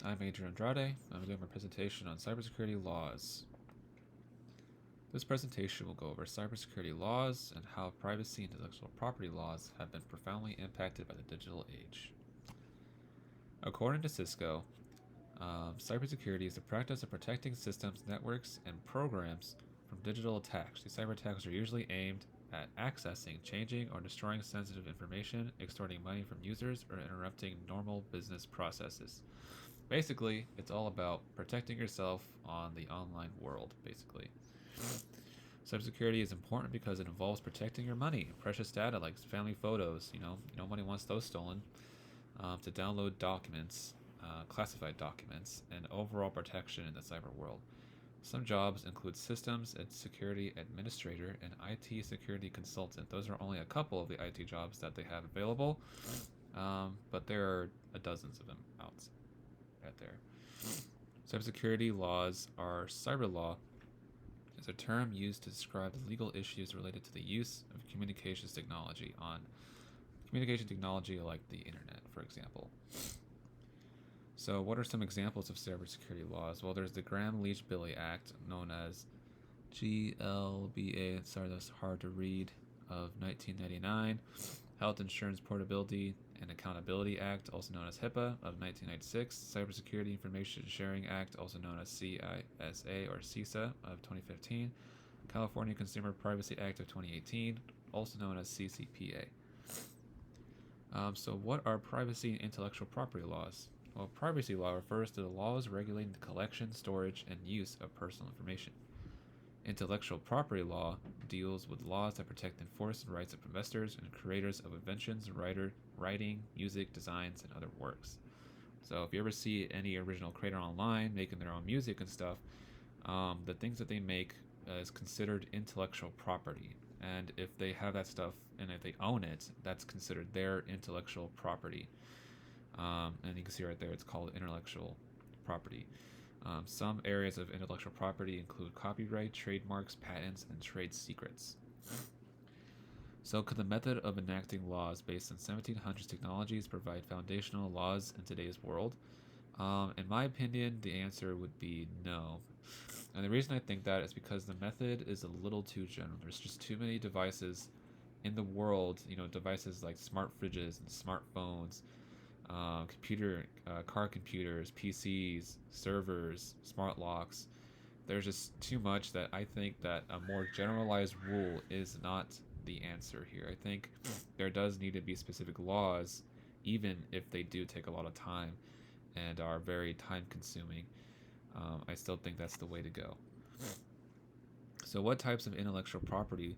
I'm Adrian Andrade. I'm doing my presentation on cybersecurity laws. This presentation will go over cybersecurity laws and how privacy and intellectual property laws have been profoundly impacted by the digital age. According to Cisco, cybersecurity is the practice of protecting systems, networks, and programs from digital attacks. These cyber attacks are usually aimed at accessing, changing, or destroying sensitive information, extorting money from users, or interrupting normal business processes. Basically, it's all about protecting yourself on the online world, basically. Cybersecurity is important because it involves protecting your money, precious data like family photos. Nobody wants those stolen. To download documents, classified documents, and overall protection in the cyber world. Some jobs include systems and security administrator and IT security consultant. Those are only a couple of the IT jobs that they have available, but there are dozens of them out there. Cybersecurity laws are cyber law is a term used to describe the legal issues related to the use of communications technology like the internet, for example. So what are some examples of cybersecurity laws? Well, there's the Gramm-Leach-Bliley Act, known as GLBA, sorry that's hard to read, of 1999, Health Insurance Portability and Accountability Act, also known as HIPAA, of 1996, Cybersecurity Information Sharing Act, also known as CISA or CISA, of 2015, California Consumer Privacy Act of 2018, also known as CCPA. So what are privacy and intellectual property laws? Well, privacy law refers to the laws regulating the collection, storage, and use of personal information. Intellectual property law deals with laws that protect and enforce the rights of inventors and creators of inventions, writing, music, designs, and other works. So if you ever see any original creator online making their own music and stuff, the things that they make is considered intellectual property. And if they have that stuff and if they own it, that's considered their intellectual property. And you can see right there, it's called intellectual property. Some areas of intellectual property include copyright, trademarks, patents, and trade secrets. So could the method of enacting laws based on 1700s technologies provide foundational laws in today's world? In my opinion, the answer would be no. And the reason I think that is because the method is a little too general. There's just too many devices in the world, devices like smart fridges and smartphones, car computers, PCs, servers, smart locks. There's just too much that I think that a more generalized rule is not the answer here. I think there does need to be specific laws, even if they do take a lot of time and are very time consuming. I still think that's the way to go. So what types of intellectual property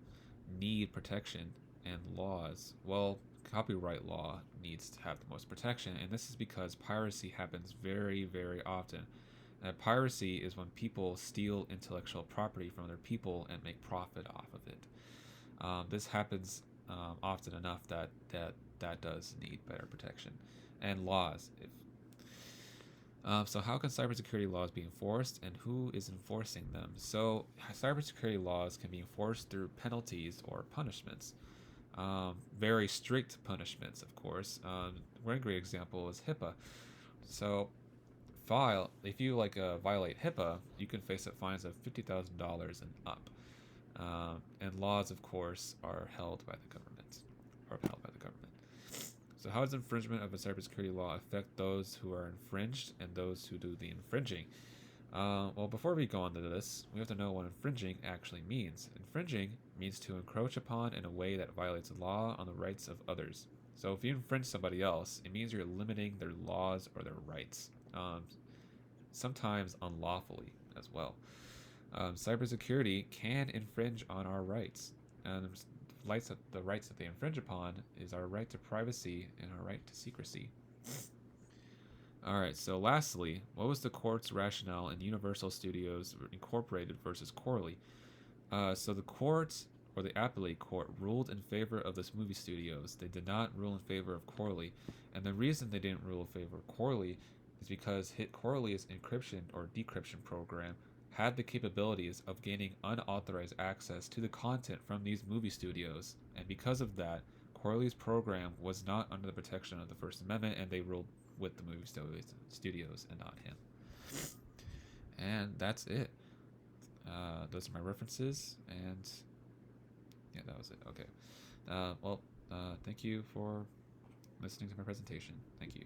need protection and laws? Well, copyright law needs to have the most protection, and this is because piracy happens very, very often. And piracy is when people steal intellectual property from other people and make profit off of it. This happens often enough that does need better protection and laws. So how can cybersecurity laws be enforced, and who is enforcing them? So cybersecurity laws can be enforced through penalties or punishments. Very strict punishments, of course. One great example is HIPAA. So, if you violate HIPAA, you can face fines of $50,000 and up. And laws, of course, are held by the government. So how does infringement of a cybersecurity law affect those who are infringed and those who do the infringing? Well, before we go on to this, we have to know what infringing actually means. Infringing means to encroach upon in a way that violates the law on the rights of others. So if you infringe somebody else, it means you're limiting their laws or their rights, sometimes unlawfully as well. Cybersecurity can infringe on our rights. And the rights that they infringe upon is our right to privacy and our right to secrecy. Alright, so lastly, what was the court's rationale in Universal Studios Incorporated versus Corley? So the court, or the appellate court, ruled in favor of this movie studios. They did not rule in favor of Corley. And the reason they didn't rule in favor of Corley is because Corley's encryption or decryption program had the capabilities of gaining unauthorized access to the content from these movie studios. And because of that, Corley's program was not under the protection of the First Amendment, and they ruled with the movie studios and not him. And that's it. Those are my references, and yeah, that was it. Okay. Thank you for listening to my presentation. Thank you.